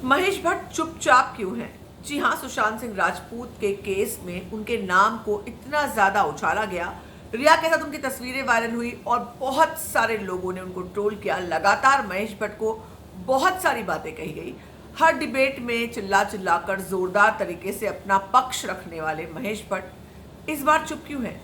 महेश भट्ट चुपचाप क्यों हैं? जी हाँ, सुशांत सिंह राजपूत के केस में उनके नाम को इतना ज्यादा उछाला गया, रिया के साथ उनकी तस्वीरें वायरल हुई और बहुत सारे लोगों ने उनको ट्रोल किया। लगातार महेश भट्ट को बहुत सारी बातें कही गई। हर डिबेट में चिल्ला चिल्लाकर जोरदार तरीके से अपना पक्ष रखने वाले महेश भट्ट इस बार चुप क्यों हैं?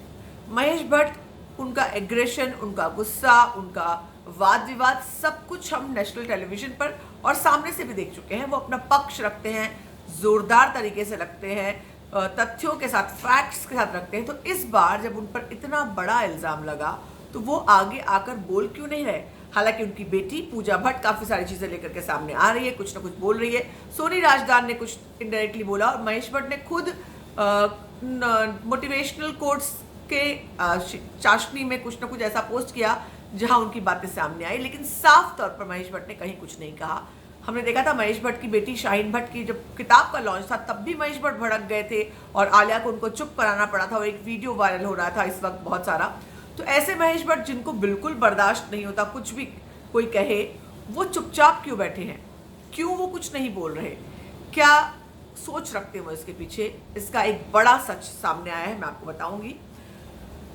महेश भट्ट, उनका एग्रेशन, उनका गुस्सा, उनका वाद विवाद, सब कुछ हम नेशनल टेलीविजन पर और सामने से भी देख चुके हैं। वो अपना पक्ष रखते हैं, जोरदार तरीके से रखते हैं, तथ्यों के साथ, फैक्ट्स के साथ रखते हैं। तो इस बार जब उन पर इतना बड़ा इल्जाम लगा तो वो आगे आकर बोल क्यों नहीं रहे? हालांकि उनकी बेटी पूजा भट्ट काफी सारी चीजें लेकर के सामने आ रही है, कुछ ना कुछ बोल रही है। सोनी राजदान ने कुछ इनडायरेक्टली बोला और महेश भट्ट ने खुद मोटिवेशनल कोट्स के चाशनी में कुछ ना कुछ ऐसा पोस्ट किया जहां उनकी बातें सामने आई, लेकिन साफ तौर पर महेश भट्ट ने कहीं कुछ नहीं कहा। हमने देखा था महेश भट्ट की बेटी शाहीन भट्ट की जब किताब का लॉन्च था तब भी महेश भट्ट भड़क गए थे और आलिया को उनको चुप कराना पड़ा था और एक वीडियो वायरल हो रहा था इस वक्त बहुत सारा। तो ऐसे महेश भट्ट जिनको बिल्कुल बर्दाश्त नहीं होता कुछ भी कोई कहे, वो चुपचाप क्यों बैठे हैं? क्यों वो कुछ नहीं बोल रहे? क्या सोच रखते हो इसके पीछे? इसका एक बड़ा सच सामने आया है, मैं आपको बताऊंगी।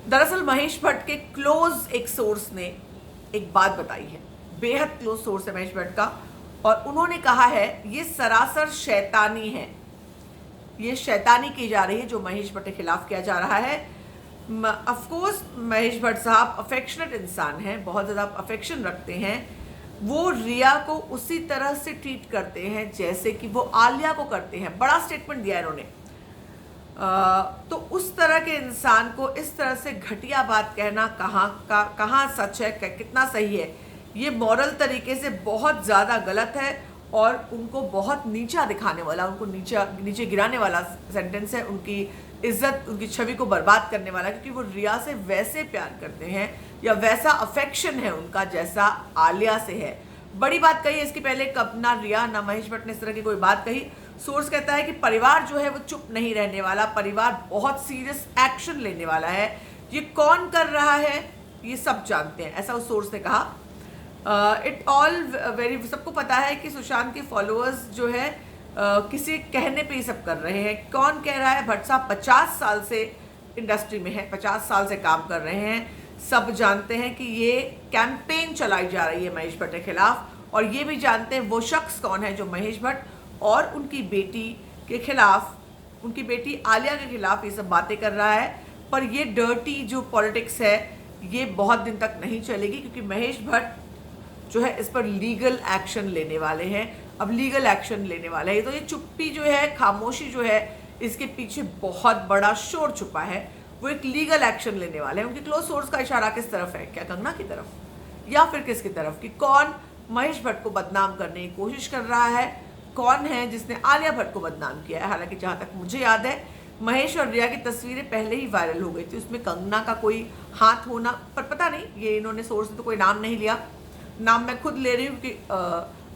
दरअसल महेश भट्ट के क्लोज एक सोर्स ने एक बात बताई है, बेहद क्लोज सोर्स है महेश भट्ट का, और उन्होंने कहा है ये सरासर शैतानी है, ये शैतानी की जा रही है जो महेश भट्ट के खिलाफ किया जा रहा है। ऑफ कोर्स महेश भट्ट साहब अफेक्शनेट इंसान हैं, बहुत ज़्यादा अफेक्शन रखते हैं। वो रिया को उसी तरह से ट्रीट करते हैं जैसे कि वो आलिया को करते हैं। बड़ा स्टेटमेंट दिया इन्होंने। तो उस तरह के इंसान को इस तरह से घटिया बात कहना कहाँ सच है, कितना सही है? ये मॉरल तरीके से बहुत ज़्यादा गलत है और उनको बहुत नीचा दिखाने वाला, उनको नीचे गिराने वाला सेंटेंस है। उनकी इज्जत, उनकी छवि को बर्बाद करने वाला, क्योंकि वो रिया से वैसे प्यार करते हैं या वैसा अफेक्शन है उनका जैसा आलिया से है। बड़ी बात कही है, इसके पहले कब ना रिया ना महेश भट्ट ने इस तरह की कोई बात कही। सोर्स कहता है कि परिवार जो है वो चुप नहीं रहने वाला, परिवार बहुत सीरियस एक्शन लेने वाला है। ये कौन कर रहा है ये सब जानते हैं, ऐसा उस सोर्स ने कहा। इट ऑल वेरी, सबको पता है कि सुशांत के फॉलोअर्स जो है किसी कहने पे ही सब कर रहे हैं। कौन कह रहा है? भट्ट साहब 50 साल से इंडस्ट्री में है, 50 साल से काम कर रहे हैं। सब जानते हैं कि ये कैंपेन चलाई जा रही है महेश भट्ट के खिलाफ, और ये भी जानते हैं वो शख्स कौन है जो महेश भट्ट और उनकी बेटी के खिलाफ, उनकी बेटी आलिया के खिलाफ ये सब बातें कर रहा है। पर ये डर्टी जो पॉलिटिक्स है ये बहुत दिन तक नहीं चलेगी, क्योंकि महेश भट्ट जो है इस पर लीगल एक्शन लेने वाले हैं। अब लीगल एक्शन लेने वाले हैं तो ये चुप्पी जो है, खामोशी जो है, इसके पीछे बहुत बड़ा शोर छुपा है। वो एक लीगल एक्शन लेने वाले हैं। उनके क्लोज सोर्स का इशारा किस तरफ है? क्या कंगना की तरफ या फिर किसकी तरफ? कि कौन महेश भट्ट को बदनाम करने की कोशिश कर रहा है, कौन है जिसने आलिया भट्ट को बदनाम किया है? हालांकि जहां तक मुझे याद है महेश और रिया की तस्वीरें पहले ही वायरल हो गई थी, उसमें कंगना का कोई हाथ होना, पर पता नहीं, ये इन्होंने सोर्स ने तो कोई नाम नहीं लिया। नाम मैं खुद ले रही हूँ कि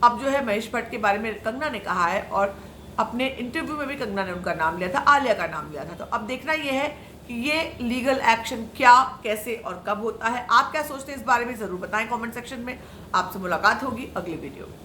अब जो है महेश भट्ट के बारे में कंगना ने कहा है और अपने इंटरव्यू में भी कंगना ने उनका नाम लिया था, आलिया का नाम लिया था। तो अब देखना ये है कि ये लीगल एक्शन क्या, कैसे और कब होता है। आप क्या सोचते हैं इस बारे में? जरूर बताएं कमेंट सेक्शन में। आपसे मुलाकात होगी अगली वीडियो में।